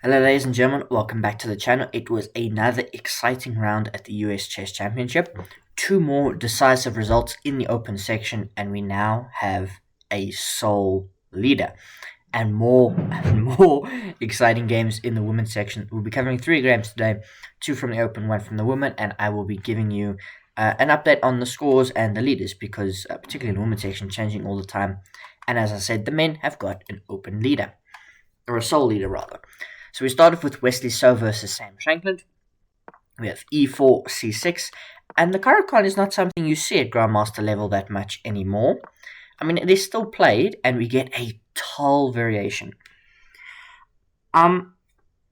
Hello ladies and gentlemen, welcome back to the channel. It was another exciting round at the US Chess Championship. Two more decisive results in the open section, and we now have a sole leader. And more exciting games in the women's section. We'll be covering 3 games today, 2 from the open, 1 from the women, and I will be giving you an update on the scores and the leaders, because particularly in the women's section, changing all the time. And as I said, the men have got an open leader, or a sole leader rather. So we started with Wesley So versus Sam Shankland. We have e4, c6, and the Caruana is not something you see at Grandmaster level that much anymore. I mean, it is still played, and we get a Tal variation. I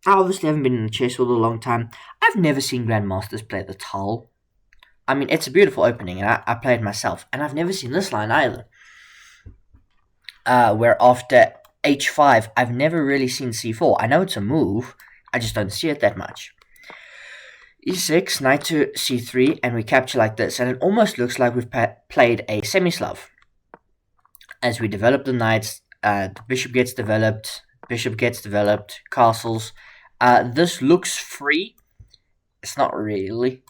obviously haven't been in the chess world a long time. I've never seen Grandmasters play the Tal. I mean, it's a beautiful opening, and I play it myself, and I've never seen this line either. Where after h5, I've never really seen c4. I know it's a move, I just don't see it that much. e6, knight to c3, and we capture like this, and it almost looks like we've played a semi-Slav. As we develop the knights, the bishop gets developed, castles. This looks free. It's not really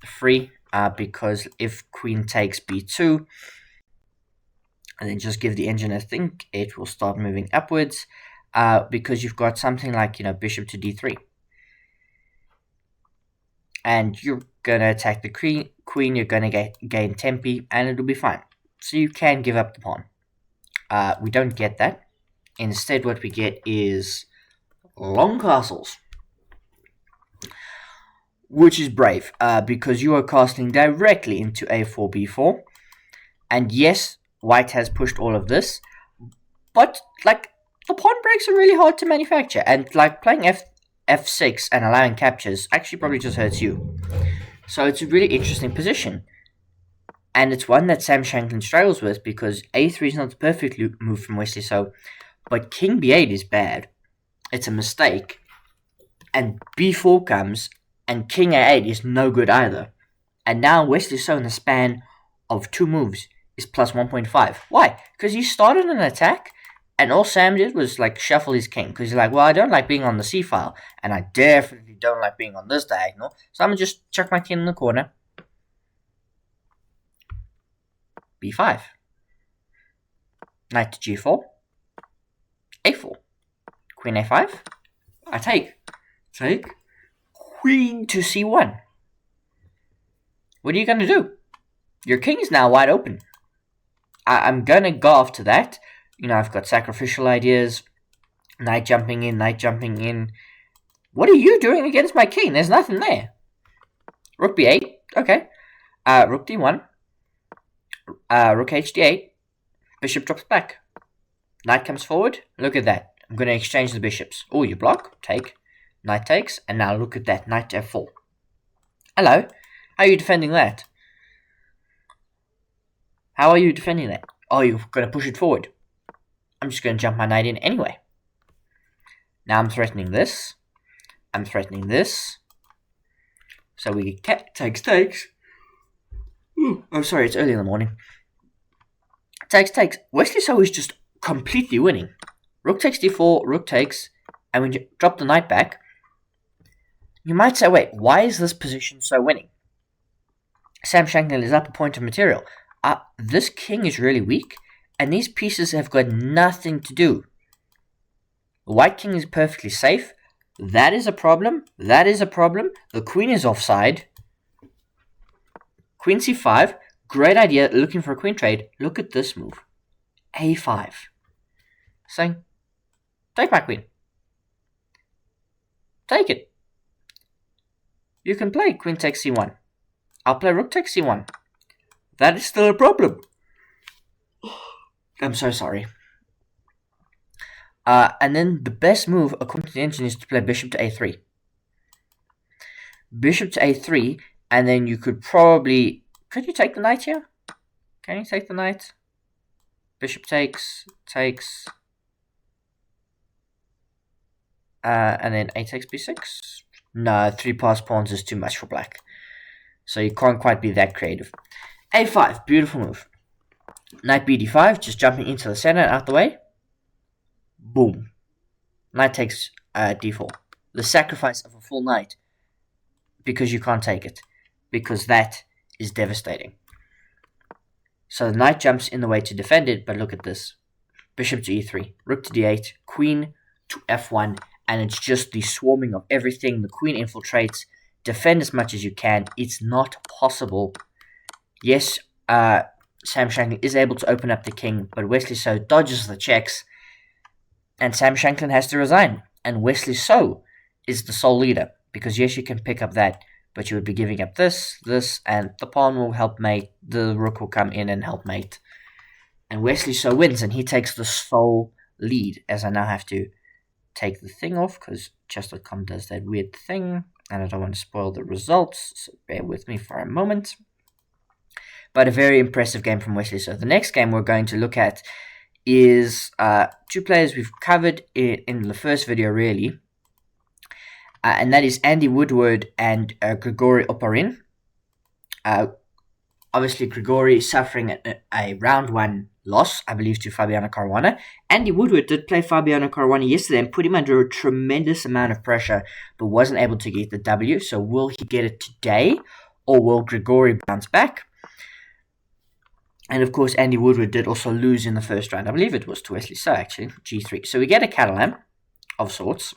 free, because if queen takes b2, and then just give the engine a think, it will start moving upwards, because you've got something like, bishop to d3. And you're going to attack the queen, you're going to gain tempi, and it'll be fine. So you can give up the pawn. We don't get that. Instead, what we get is long castles, which is brave, because you are casting directly into a4, b4. And yes, white has pushed all of this, but the pawn breaks are really hard to manufacture, and playing f6 and allowing captures actually probably just hurts you. So it's a really interesting position, and it's one that Sam Shankland struggles with, because a3 is not the perfect move from Wesley So, but king b8 is bad. It's a mistake, and b4 comes, and king a8 is no good either. And now Wesley So in the span of 2 moves is plus 1.5. Why? Because he started an attack, and all Sam did was shuffle his king, because he's like, well, I don't like being on the c file, and I definitely don't like being on this diagonal, so I'm gonna just chuck my king in the corner. b5, knight to g4, a4, queen a5, I take, queen to c1. What are you gonna do? Your king is now wide open. I'm gonna go after that. I've got sacrificial ideas. Knight jumping in. What are you doing against my king? There's nothing there. Rook b8. Okay. Rook d1. Rook hd8. Bishop drops back. Knight comes forward. Look at that. I'm gonna exchange the bishops. Oh, you block. Take. Knight takes. And now look at that. Knight to f4. Hello. How are you defending that? How are you defending that? Oh, you're going to push it forward. I'm just going to jump my knight in anyway. Now I'm threatening this. I'm threatening this. So we get takes. Ooh, I'm sorry, it's early in the morning. Takes. Wesley So is just completely winning. Rook takes d4, rook takes, and when you drop the knight back, you might say, wait, why is this position so winning? Sam Shankland is up a point of material. This king is really weak, and these pieces have got nothing to do. The white king is perfectly safe. That is a problem. The queen is offside. Queen c5. Great idea, looking for a queen trade. Look at this move. a5. Saying, take my queen. Take it. You can play queen takes c1. I'll play rook takes c1. That is still a problem. I'm so sorry. And then the best move, according to the engine, is to play bishop to a3. Bishop to a3, and then you could probably... Could you take the knight here? Can you take the knight? Bishop takes. And then a takes b6. No, 3 passed pawns is too much for black. So you can't quite be that creative. a5, beautiful move. Knight bd5, just jumping into the center and out the way. Boom. Knight takes d4. The sacrifice of a full knight, because you can't take it, because that is devastating. So the knight jumps in the way to defend it, but look at this. Bishop to e3, rook to d8, queen to f1, and it's just the swarming of everything. The queen infiltrates, defend as much as you can. It's not possible. Yes, Sam Shankland is able to open up the king, but Wesley So dodges the checks, and Sam Shankland has to resign. And Wesley So is the sole leader, because yes, you can pick up that, but you would be giving up this, and the pawn will help mate. The rook will come in and help mate. And Wesley So wins, and he takes the sole lead, as I now have to take the thing off, because chess.com does that weird thing, and I don't want to spoil the results, so bear with me for a moment. But a very impressive game from Wesley So. The next game we're going to look at is two players we've covered in the first video, really. And that is Andy Woodward and Grigory Oparin. Obviously, Grigory suffering a round 1 loss, I believe, to Fabiano Caruana. Andy Woodward did play Fabiano Caruana yesterday and put him under a tremendous amount of pressure, but wasn't able to get the W. So will he get it today, or will Grigory bounce back? And of course, Andy Woodward did also lose in the first round. I believe it was to Wesley So, actually, G3. So we get a Catalan of sorts.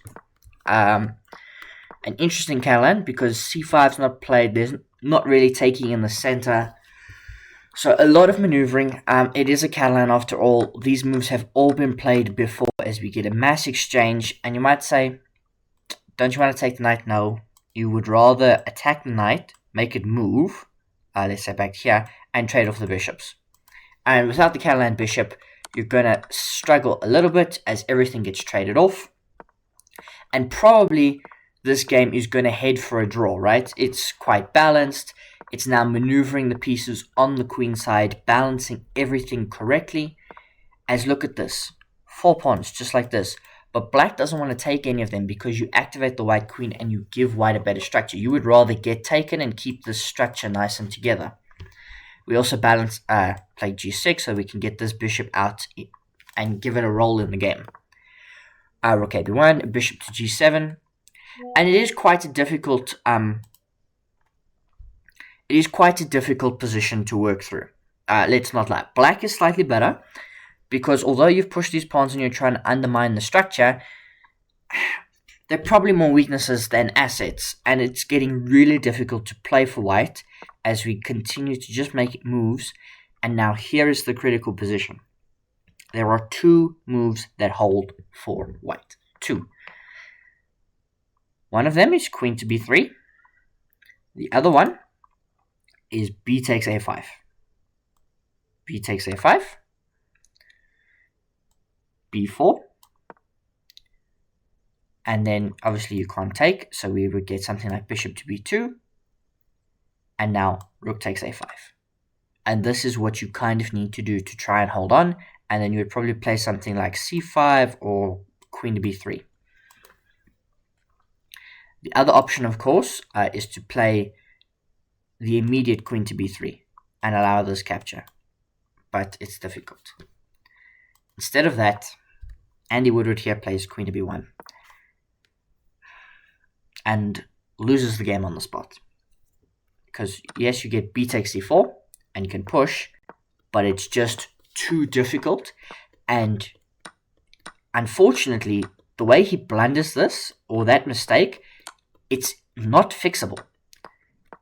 An interesting Catalan, because C5 is not played. There's not really taking in the center. So a lot of maneuvering. It is a Catalan after all. These moves have all been played before, as we get a mass exchange. And you might say, don't you want to take the knight? No. You would rather attack the knight, make it move, let's say back here, and trade off the bishops. And without the Catalan bishop, you're going to struggle a little bit as everything gets traded off. And probably this game is going to head for a draw, right? It's quite balanced. It's now maneuvering the pieces on the queen side, balancing everything correctly. As look at this. 4 pawns, just like this. But black doesn't want to take any of them because you activate the white queen and you give white a better structure. You would rather get taken and keep this structure nice and together. We also play g6 so we can get this bishop out and give it a role in the game. Rook a1, bishop to g7. And it is quite a difficult position to work through. Let's not lie. Black is slightly better, because although you've pushed these pawns and you're trying to undermine the structure, there are probably more weaknesses than assets, and it's getting really difficult to play for white as we continue to just make moves. And now here is the critical position. There are 2 moves that hold for white. 2. One of them is queen to b3. The other one is b takes a5. B takes a5. b4. And then obviously you can't take, so we would get something like bishop to b2. And now rook takes a5. And this is what you kind of need to do to try and hold on. And then you would probably play something like c5 or queen to b3. The other option, of course, is to play the immediate queen to b3 and allow this capture. But it's difficult. Instead of that, Andy Woodward here plays queen to b1 and loses the game on the spot. Because yes, you get b takes c4 and you can push, but it's just too difficult. And unfortunately, the way he blunders this, or that mistake, it's not fixable.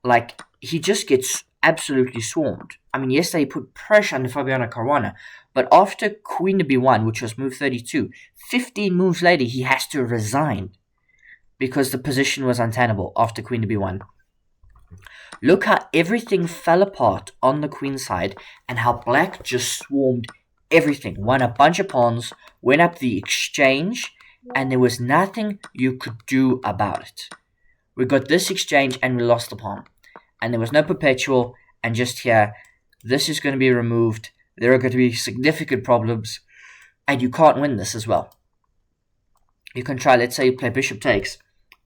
Like, he just gets absolutely swarmed. I mean, yesterday he put pressure on Fabiano Caruana, but after queen to b1, which was move 32, 15 moves later, he has to resign because the position was untenable after queen to b1. Look how everything fell apart on the queen side and how black just swarmed everything. Won a bunch of pawns, went up the exchange, and there was nothing you could do about it. We got this exchange and we lost the pawn. And there was no perpetual, and just here, this is going to be removed. There are going to be significant problems, and you can't win this as well. You can try, let's say you play bishop takes.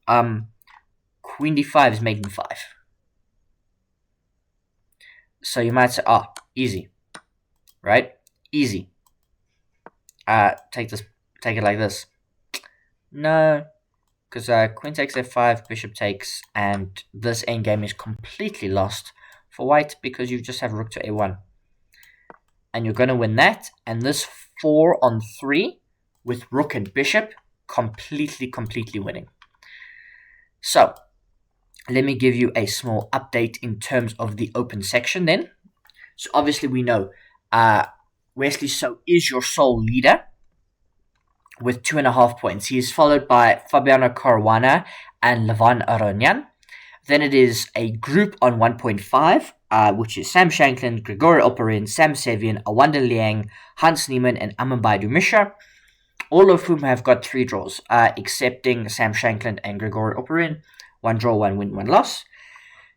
Queen d5 is mate d5. So you might say, easy. Right? Easy. Take it like this. No, because queen takes f5, bishop takes, and this endgame is completely lost for white because you just have rook to a1. And you're going to win that, and this 4 on 3 with rook and bishop, completely winning. So, let me give you a small update in terms of the open section then. So obviously we know Wesley So is your sole leader with 2.5 points. He is followed by Fabiano, Caruana and Levon, Aronian. Then it is a group on 1.5, which is Sam Shankland, Grigori Oparin, Sam Sevian, Awanda Liang, Hans Niemann, and Amambaidu Mishra, all of whom have got 3 draws, excepting Sam Shankland and Grigori Oparin. 1 draw, 1 win, 1 loss.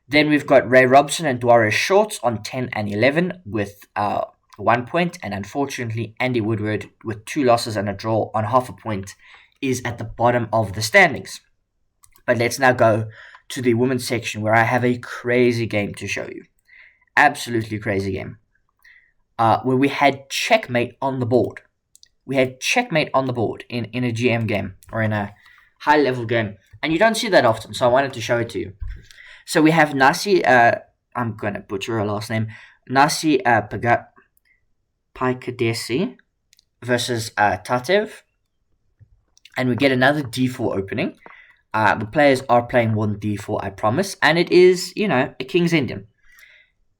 Then we've got Ray Robson and Dwara Shorts on 10 and 11 with 1 point. And unfortunately, Andy Woodward with 2 losses and a draw on half a point is at the bottom of the standings. But let's now go to the women's section where I have a crazy game to show you. Absolutely crazy game. Where we had checkmate on the board. We had checkmate on the board in a GM game or in a high-level game. And you don't see that often, so I wanted to show it to you. So we have Nazi, I'm going to butcher her last name, Nazi Paikidze versus Tatev. And we get another d4 opening. The players are playing more than d4, I promise. And it is, a King's Indian.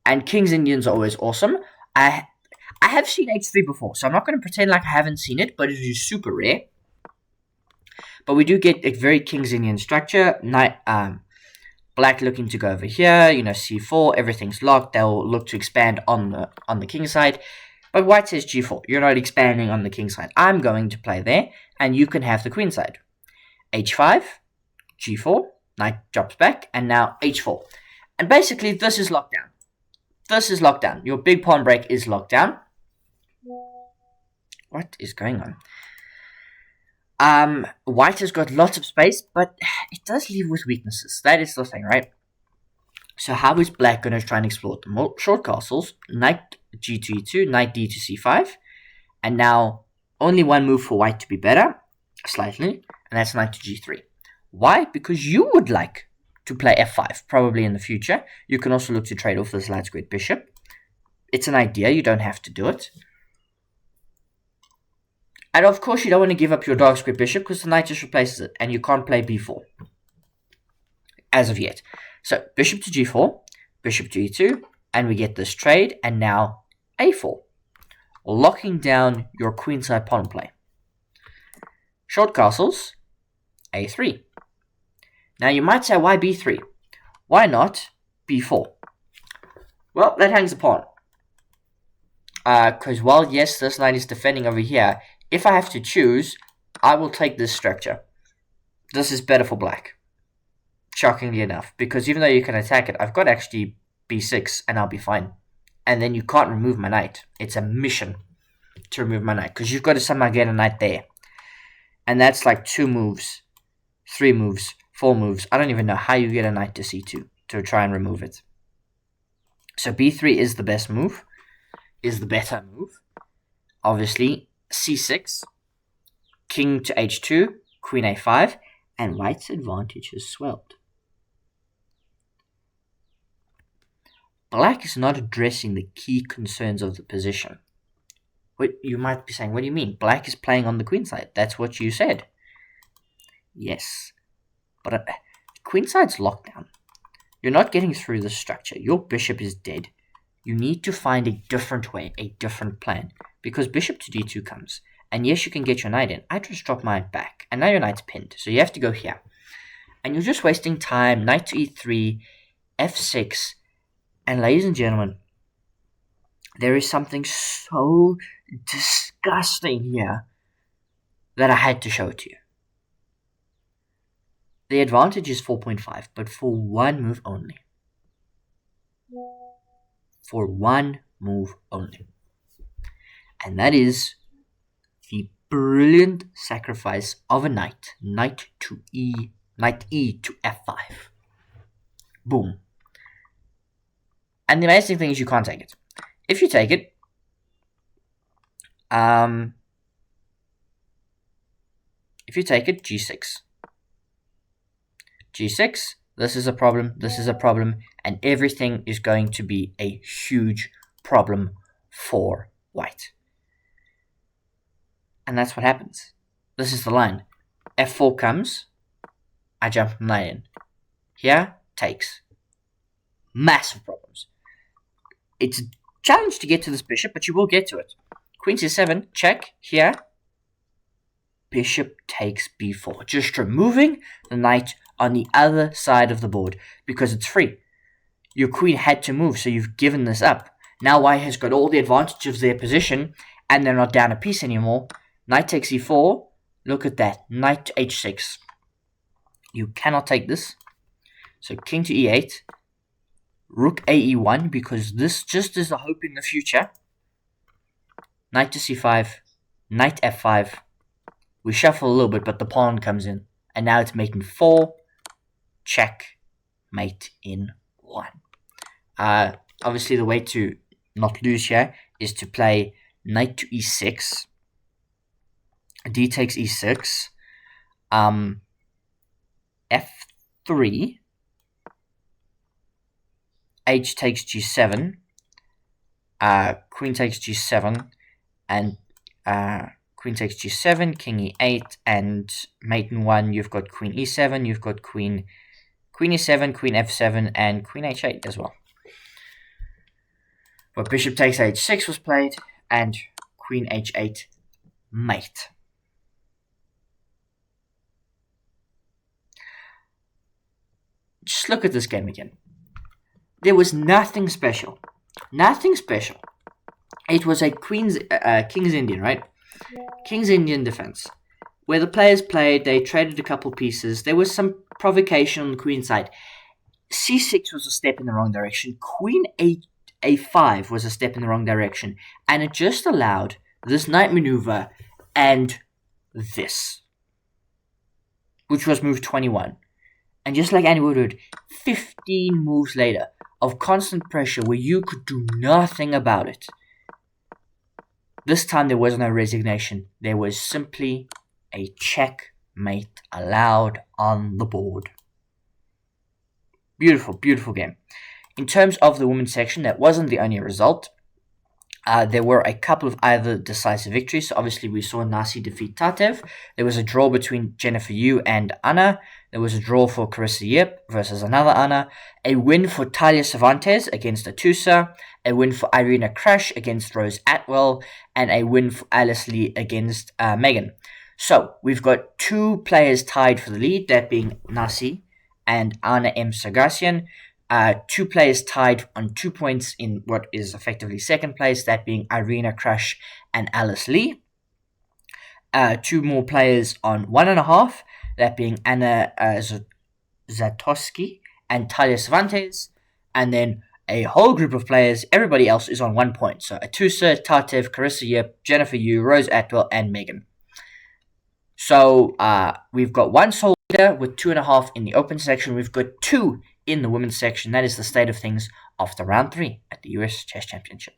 And King's Indians are always awesome. I have seen h3 before, so I'm not going to pretend like I haven't seen it, but it is super rare. But we do get a very King's Indian structure. Black looking to go over here, c4, everything's locked. They'll look to expand on the king side. But white says g4. You're not expanding on the king side. I'm going to play there, and you can have the queen side. h5, g4, knight drops back, and now h4. And basically, this is locked down. This is locked down. Your big pawn break is locked down. What is going on? White has got lots of space, but it does leave with weaknesses. That is the thing, right? So how is black going to try and exploit the short castles? Knight g to e2, knight d to c5. And now only one move for white to be better, slightly, and that's knight to g3. Why? Because you would like to play f5, probably in the future. You can also look to trade off this light squared bishop. It's an idea, you don't have to do it. And of course, you don't want to give up your dark square bishop because the knight just replaces it, and you can't play b4 as of yet. So bishop to g4, bishop to e2, and we get this trade, and now a4, locking down your queenside pawn play. Short castles, a3. Now you might say, why b3? Why not b4? Well, that hangs a pawn. Because while, yes, this knight is defending over here, if I have to choose, I will take this structure. This is better for black. Shockingly enough. Because even though you can attack it, I've got actually b6 and I'll be fine. And then you can't remove my knight. It's a mission to remove my knight. Because you've got to somehow get a knight there. And that's like 2 moves, 3 moves, 4 moves. I don't even know how you get a knight to c2 to try and remove it. So b3 is the best move. Is the better move. Obviously, c6, king to h2, queen a5, and white's advantage has swelled. Black is not addressing the key concerns of the position. What you might be saying, what do you mean? Black is playing on the queen side. That's what you said. Yes, but queen side's locked down. You're not getting through the structure. Your bishop is dead. You need to find a different way, a different plan. Because bishop to d2 comes. And yes, you can get your knight in. I just drop my knight back. And now your knight's pinned. So you have to go here. And you're just wasting time. Knight to e3, f6. And ladies and gentlemen, there is something so disgusting here that I had to show it to you. The advantage is 4.5, but for one move only. For one move only. And that is the brilliant sacrifice of a knight. Knight e to f5. Boom. And the amazing thing is you can't take it. If you take it, g6. g6. This is a problem, this is a problem, and everything is going to be a huge problem for white. And that's what happens. This is the line. f4 comes, I jump knight in. Here, takes. Massive problems. It's a challenge to get to this bishop, but you will get to it. Queen c7, check, here. Bishop takes b4. Just removing the knight on the other side of the board, because it's free. Your queen had to move, so you've given this up. Now white has got all the advantage of their position, and they're not down a piece anymore. Knight takes e4. Look at that. Knight to h6. You cannot take this. So king to e8. Rook ae1, because this just is a hope in the future. Knight to c5. Knight f5. We shuffle a little bit, but the pawn comes in. And now it's making 4. Check. Mate in 1. Obviously, the way to not lose here is to play knight to e6. D takes e6. f3. H takes g7. Queen takes g7. And queen takes g7, king e8, and mate in 1, you've got queen e7, you've got queen e7, queen f7, and queen h8 as well. But bishop takes h6 was played, and queen h8 mate. Just look at this game again. There was nothing special. Nothing special. It was a King's Indian, right? King's Indian defense. Where the players played, they traded a couple pieces. There was some provocation on the queen side. c6 was a step in the wrong direction. Queen a5 was a step in the wrong direction. And it just allowed this knight maneuver and this, which was move 21. And just like Andy Woodward, 15 moves later of constant pressure where you could do nothing about it. This time there was no resignation. There was simply a checkmate allowed on the board. Beautiful, beautiful game. In terms of the women's section, that wasn't the only result. There were a couple of either decisive victories. So obviously, we saw Nazi defeat Tatev. There was a draw between Jennifer Yu and Anna. There was a draw for Carissa Yip versus another Anna. A win for Thalia Cervantes against Atusa. A win for Irina Krush against Rose Atwell. And a win for Alice Lee against Megan. So, we've got 2 players tied for the lead, that being Nazi and Anna M. Sargsyan. 2 players tied on 2 points in what is effectively second place, that being Irina Krush and Alice Lee. 2 more players on 1.5, that being Anna Zatowski and Thalia Cervantes. And then a whole group of players, everybody else is on 1 point. So Atusa, Tatev, Carissa Yip, Jennifer Yu, Rose Atwell, and Megan. So we've got 1 sole leader with 2.5 in the open section. We've got 2 in the women's section. That is the state of things after round 3 at the US Chess Championship.